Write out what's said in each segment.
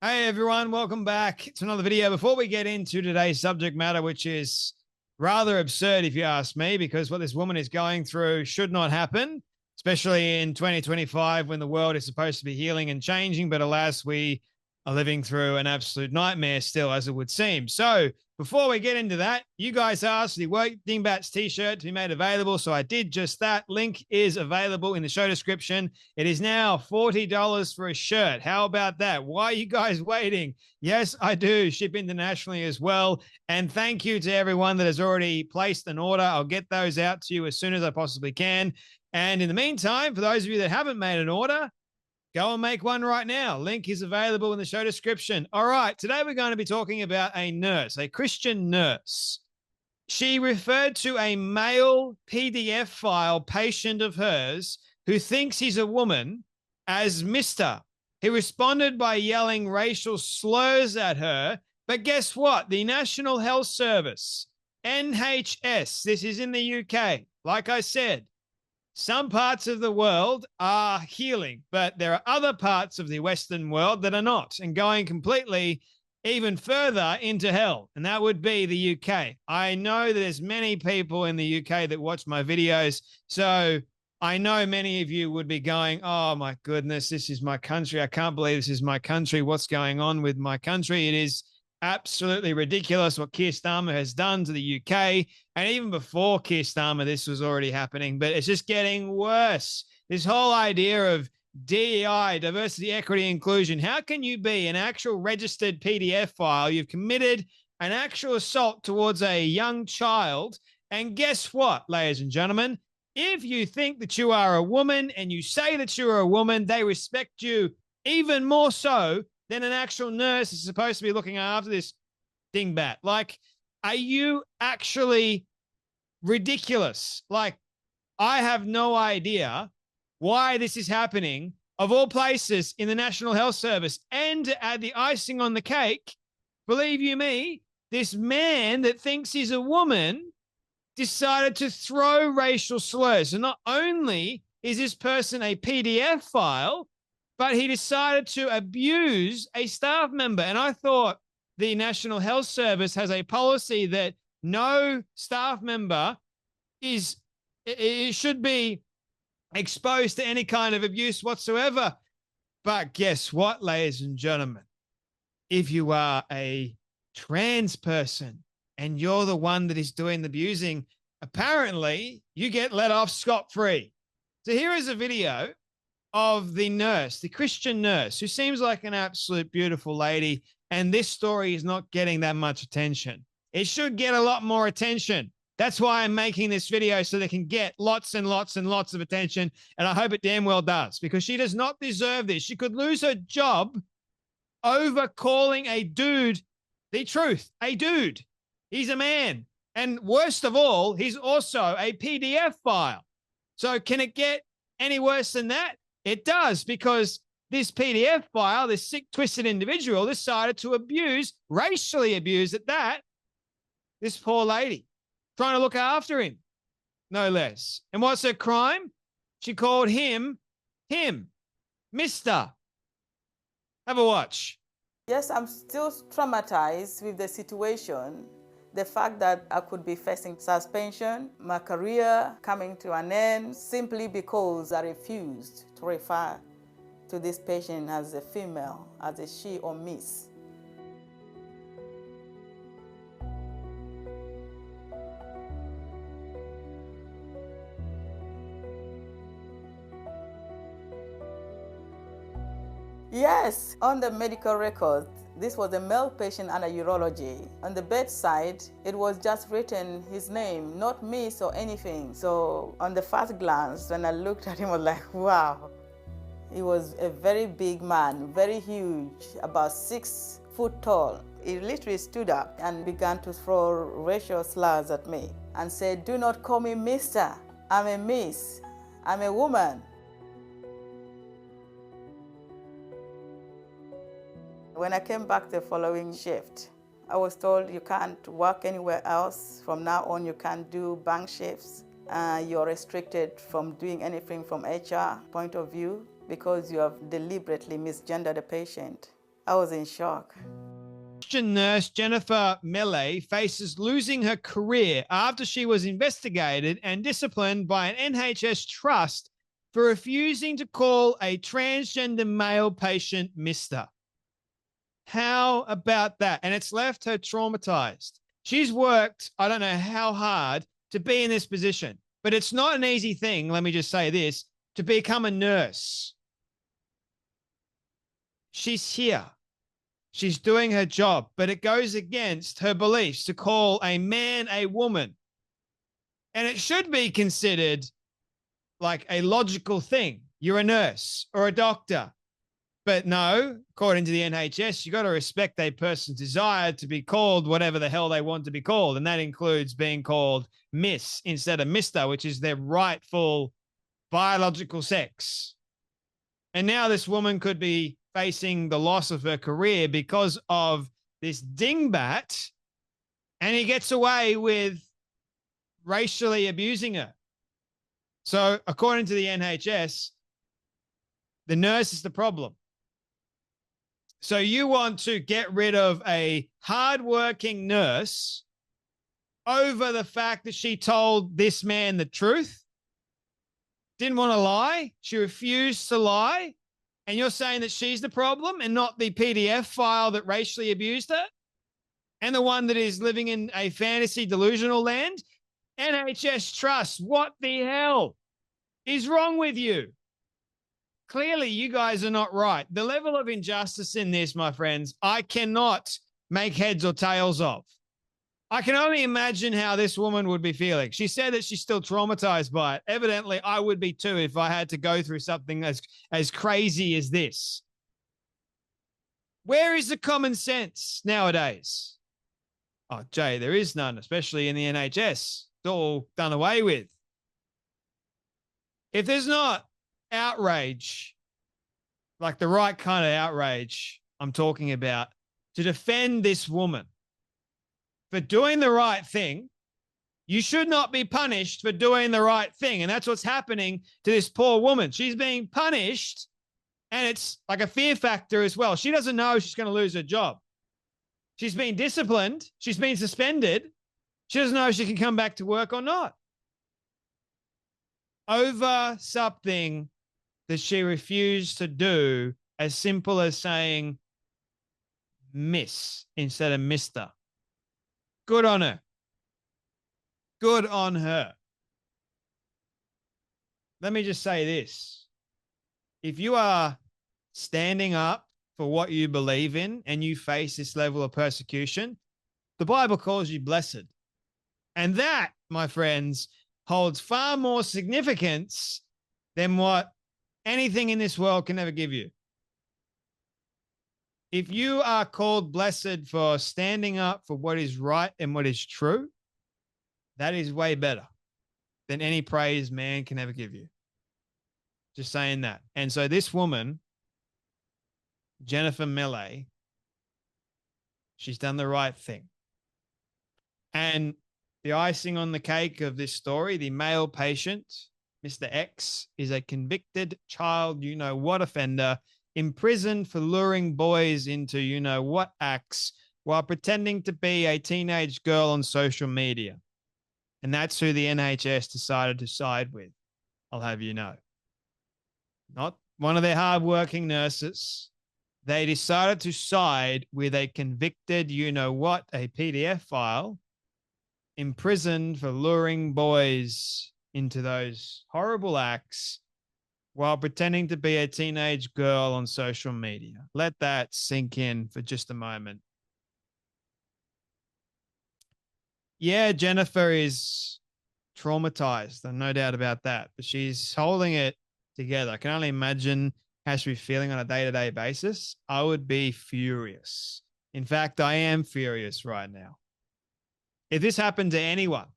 Hey everyone, welcome back to another video. Before we get into today's subject matter, which is rather absurd if you ask me, because what this woman is going through should not happen, especially in 2025 when the world is supposed to be healing and changing, but alas, we are living through an absolute nightmare still, as it would seem. So before we get into that, you guys asked for the Work Dingbats t-shirt to be made available, so I did just that. Link is available in the show description. It is now $40 for a shirt. How about that? Why are you guys waiting? Yes, I do ship internationally as well. And thank you to everyone that has already placed an order. I'll get those out to you as soon as I possibly can. And in the meantime, for those of you that haven't made an order, go and make one right now. Link is available in the show description. All right, today we're going to be talking about a nurse, a Christian nurse. She referred to a male PDF file patient of hers who thinks he's a woman as Mr. He responded by yelling racial slurs at her. But guess what? The National Health Service, NHS, this is in the UK, like I said, some parts of the world are healing, but there are other parts of the Western world that are not and going completely even further into hell. And that would be the UK. I know that there's many people in the UK that watch my videos. So I know many of you would be going, oh my goodness, this is my country. I can't believe this is my country. What's going on with my country? It is absolutely ridiculous what Keir Starmer has done to the UK. And even before Keir Starmer, this was already happening, but it's just getting worse. This whole idea of DEI, diversity, equity, inclusion. How can you be an actual registered PDF file? You've committed an actual assault towards a young child. And guess what, ladies and gentlemen? If you think that you are a woman and you say that you are a woman, they respect you even more so than an actual nurse is supposed to be looking after this dingbat. Like, are you actually ridiculous? Like, I have no idea why this is happening, of all places, in the National Health Service. And to add the icing on the cake, believe you me, this man that thinks he's a woman decided to throw racial slurs. And not only is this person a PDF file, but he decided to abuse a staff member. And I thought the National Health Service has a policy that no staff member should be exposed to any kind of abuse whatsoever. But guess what, ladies and gentlemen? If you are a trans person and you're the one that is doing the abusing, apparently you get let off scot-free. So here is a video of the nurse, the Christian nurse, who seems like an absolute beautiful lady, and this story is not getting that much attention. It should get a lot more attention. That's why I'm making this video, so they can get lots and lots and lots of attention, and I hope it damn well does, because she does not deserve this. She could lose her job over calling a dude the truth. A dude. He's a man. And worst of all, he's also a PDF file. So can it get any worse than that? It does, because this PDF file, this sick, twisted individual, decided to abuse, racially abuse at that, this poor lady, trying to look after him, no less. And what's her crime? She called him, Mr. Have a watch. Yes, I'm still traumatized with the situation. The fact that I could be facing suspension, my career coming to an end, simply because I refused to refer to this patient as a female, as a she or miss. Yes, on the medical record, this was a male patient under urology. On the bedside, it was just written his name, not miss or anything. So on the first glance, when I looked at him, I was like, wow. He was a very big man, very huge, about 6 foot tall. He literally stood up and began to throw racial slurs at me and said, "Do not call me mister. I'm a miss. I'm a woman." When I came back the following shift, I was told you can't work anywhere else. From now on, you can't do bank shifts. You're restricted from doing anything from HR point of view because you have deliberately misgendered the patient. I was in shock. Christian nurse Jennifer Mele faces losing her career after she was investigated and disciplined by an NHS trust for refusing to call a transgender male patient Mr. How about that? And it's left her traumatized. She's worked, I don't know how hard, to be in this position, but it's not an easy thing, let me just say this, to become a nurse. She's here. She's doing her job, but it goes against her beliefs to call a man a woman. And it should be considered like a logical thing. You're a nurse or a doctor. But no, according to the NHS, you got to respect a person's desire to be called whatever the hell they want to be called. And that includes being called Miss instead of Mr., which is their rightful biological sex. And now this woman could be facing the loss of her career because of this dingbat, and he gets away with racially abusing her. So according to the NHS, the nurse is the problem. So you want to get rid of a hardworking nurse over the fact that she told this man the truth, didn't want to lie, she refused to lie, and you're saying that she's the problem and not the PDF file that racially abused her and the one that is living in a fantasy delusional land? NHS Trust, what the hell is wrong with you? Clearly, you guys are not right. The level of injustice in this, my friends, I cannot make heads or tails of. I can only imagine how this woman would be feeling. She said that she's still traumatized by it. Evidently, I would be too if I had to go through something as crazy as this. Where is the common sense nowadays? Oh, Jay, there is none, especially in the NHS. It's all done away with. If there's not outrage, like the right kind of outrage I'm talking about, to defend this woman for doing the right thing, you should not be punished for doing the right thing. And that's what's happening to this poor woman. She's being punished, and it's like a fear factor as well. She doesn't know she's going to lose her job. She's been disciplined. She's been suspended. She doesn't know if she can come back to work or not. Over something that she refused to do, as simple as saying Miss instead of Mr. Good on her. Good on her. Let me just say this. If you are standing up for what you believe in and you face this level of persecution, the Bible calls you blessed. And that, my friends, holds far more significance than what anything in this world can ever give you. If you are called blessed for standing up for what is right and what is true, that is way better than any praise man can ever give you. Just saying that. And so this woman, Jennifer Mele, she's done the right thing. And the icing on the cake of this story, the male patient, Mr. X, is a convicted child you-know-what offender imprisoned for luring boys into you-know-what acts while pretending to be a teenage girl on social media. And that's who the NHS decided to side with, I'll have you know. Not one of their hardworking nurses. They decided to side with a convicted you-know-what, a PDF file, imprisoned for luring boys into those horrible acts while pretending to be a teenage girl on social media. Let that sink in for just a moment. Yeah, Jennifer is traumatized, and no doubt about that, but she's holding it together. I can only imagine how she'd be feeling on a day-to-day basis. I would be furious. In fact, I am furious right now. If this happened to anyone,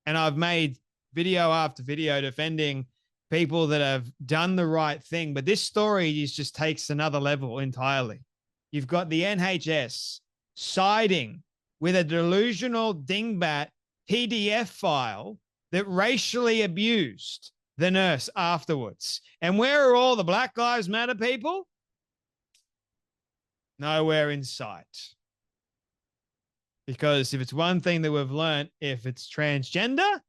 and I've made video after video defending people that have done the right thing, but this story just takes another level entirely. You've got the NHS siding with a delusional dingbat PDF file that racially abused the nurse afterwards. And where are all the Black Lives Matter people? Nowhere in sight. Because if it's one thing that we've learned, if it's transgender,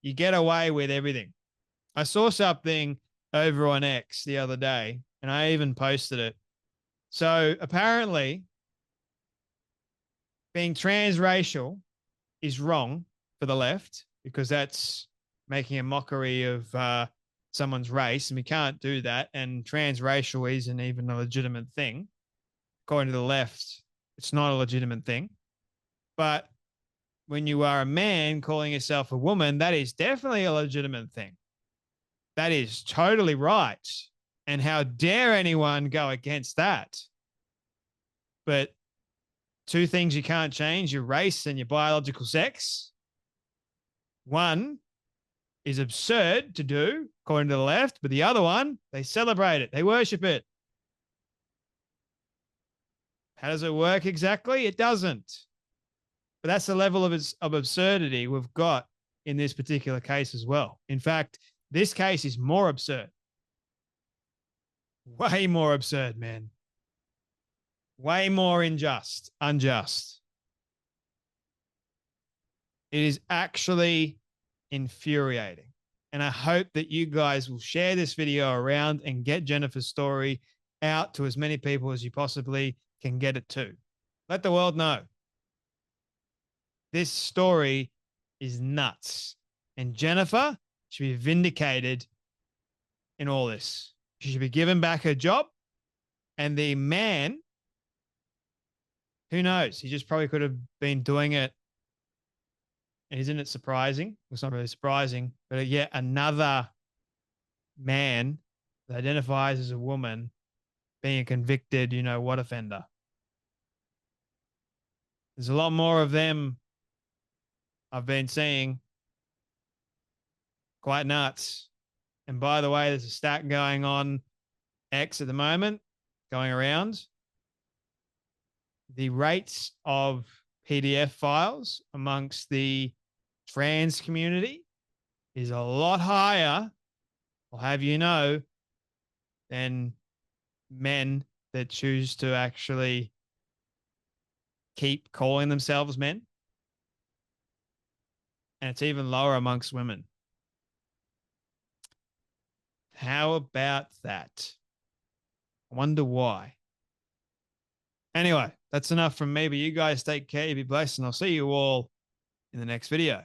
you get away with everything. I saw something over on X the other day, and I even posted it. So apparently, being transracial is wrong for the left because that's making a mockery of someone's race, and we can't do that. And transracial isn't even a legitimate thing. According to the left, it's not a legitimate thing. But when you are a man calling yourself a woman, that is definitely a legitimate thing. That is totally right. And how dare anyone go against that? But two things you can't change, your race and your biological sex. One is absurd to do, according to the left, but the other one, they celebrate it. They worship it. How does it work exactly? It doesn't. But that's the level of absurdity we've got in this particular case as well. In fact, this case is more absurd. Way more absurd, man. Way more unjust. It is actually infuriating. And I hope that you guys will share this video around and get Jennifer's story out to as many people as you possibly can get it to. Let the world know. This story is nuts. And Jennifer should be vindicated in all this. She should be given back her job. And the man, who knows? He just probably could have been doing it. And isn't it surprising? It's not really surprising, but yet another man that identifies as a woman being a convicted, you know what, offender. There's a lot more of them I've been seeing. Quite nuts. And by the way, there's a stat going on X at the moment, going around. The rates of PDF files amongst the trans community is a lot higher, I'll have you know, than men that choose to actually keep calling themselves men. And it's even lower amongst women. How about that? I wonder why. Anyway, that's enough from me, but you guys take care, be blessed, and I'll see you all in the next video.